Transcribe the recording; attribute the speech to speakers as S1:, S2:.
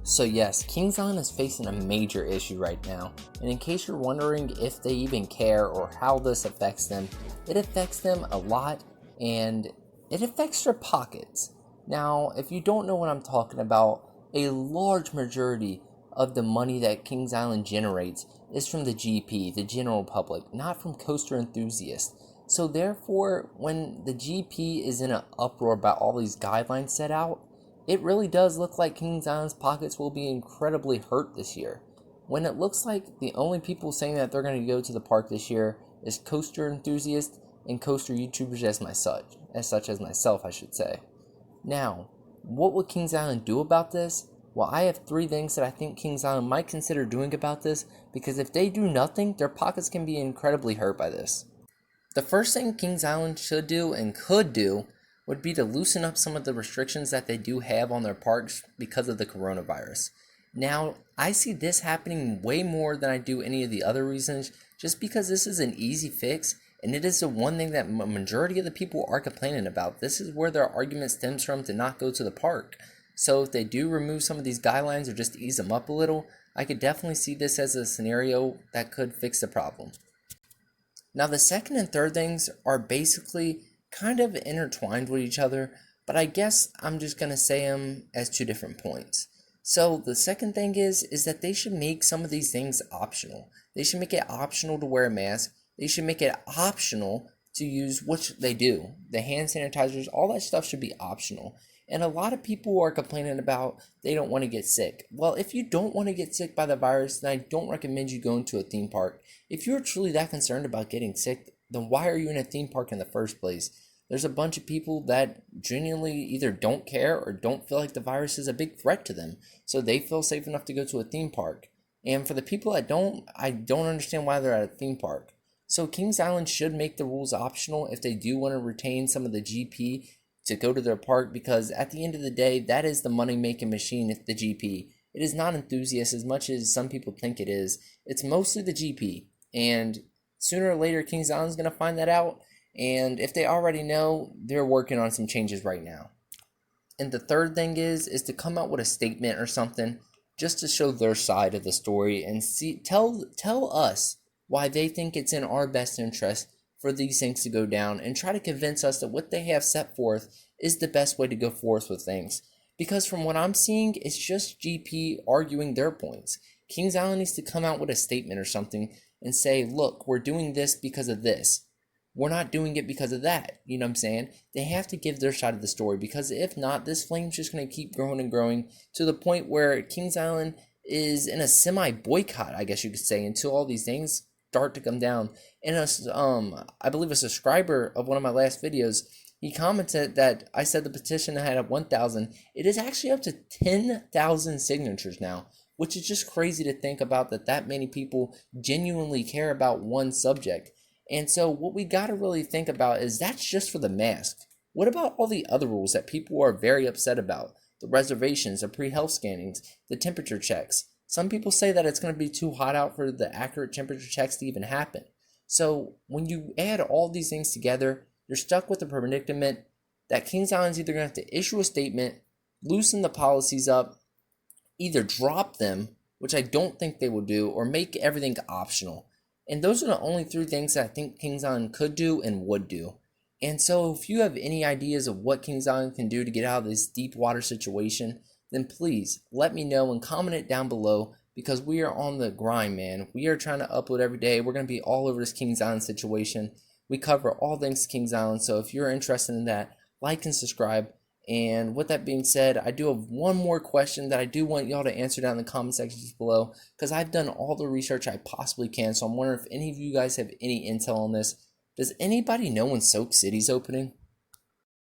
S1: So yes, Kings Island is facing a major issue right now, and in case you're wondering if they even care or how this affects them, it affects them a lot, and it affects their pockets. Now, if you don't know what I'm talking about, a large majority of the money that Kings Island generates is from the GP, the general public, not from coaster enthusiasts. So therefore, when the GP is in an uproar about all these guidelines set out, it really does look like Kings Island's pockets will be incredibly hurt this year. When it looks like the only people saying that they're going to go to the park this year is coaster enthusiasts and coaster YouTubers as myself, I should say. Now, what would Kings Island do about this? Well, I have 3 things that I think Kings Island might consider doing about this, because if they do nothing, their pockets can be incredibly hurt by this. The first thing Kings Island should do and could do would be to loosen up some of the restrictions that they do have on their parks because of the coronavirus. Now, I see this happening way more than I do any of the other reasons, just because this is an easy fix, and it is the one thing that majority of the people are complaining about. This is where their argument stems from to not go to the park. So if they do remove some of these guidelines or just ease them up a little, I could definitely see this as a scenario that could fix the problem. Now, the second and third things are basically kind of intertwined with each other, but I guess I'm just going to say them as 2 different points. So the second thing is that they should make some of these things optional. They should make it optional to wear a mask. They should make it optional to use, which they do. The hand sanitizers, all that stuff should be optional. And a lot of people are complaining about they don't want to get sick. Well, if you don't want to get sick by the virus, then I don't recommend you going to a theme park. If you're truly that concerned about getting sick, then why are you in a theme park in the first place? There's a bunch of people that genuinely either don't care or don't feel like the virus is a big threat to them, so they feel safe enough to go to a theme park. And for the people that don't, I don't understand why they're at a theme park. So Kings Island should make the rules optional if they do want to retain some of the GP to go to their park, because at the end of the day, that is the money-making machine, the GP. It is not enthusiasts as much as some people think it is. It's mostly the GP, and sooner or later, Kings Island is going to find that out. And if they already know, they're working on some changes right now. And the third thing is to come out with a statement or something just to show their side of the story and tell us why they think it's in our best interest for these things to go down, and try to convince us that what they have set forth is the best way to go forth with things. Because from what I'm seeing, it's just GP arguing their points. Kings Island needs to come out with a statement or something and say, look, we're doing this because of this. We're not doing it because of that. You know what I'm saying? They have to give their side of the story, because if not, this flame's just going to keep growing and growing to the point where Kings Island is in a semi-boycott, I guess you could say, until all these things start to come down. And I believe a subscriber of one of my last videos, he commented that I said the petition had 1,000. It is actually up to 10,000 signatures now, which is just crazy to think about, that many people genuinely care about one subject. And so what we got to really think about is that's just for the mask. What about all the other rules that people are very upset about? The reservations, the pre-health scannings, the temperature checks. Some people say that it's going to be too hot out for the accurate temperature checks to even happen. So when you add all these things together, you're stuck with the predicament that Kings Island's either going to have to issue a statement, loosen the policies up, either drop them, which I don't think they will do, or make everything optional. And those are the only 3 things that I think Kings Island could do and would do. And so if you have any ideas of what Kings Island can do to get out of this deep water situation, then please let me know and comment it down below, because we are on the grind, man. We are trying to upload every day. We're going to be all over this Kings Island situation. We cover all things Kings Island, so if you're interested in that, like and subscribe. And with that being said, I do have one more question that I do want y'all to answer down in the comment sections below, because I've done all the research I possibly can, so I'm wondering if any of you guys have any intel on this. Does anybody know when Soak City's opening?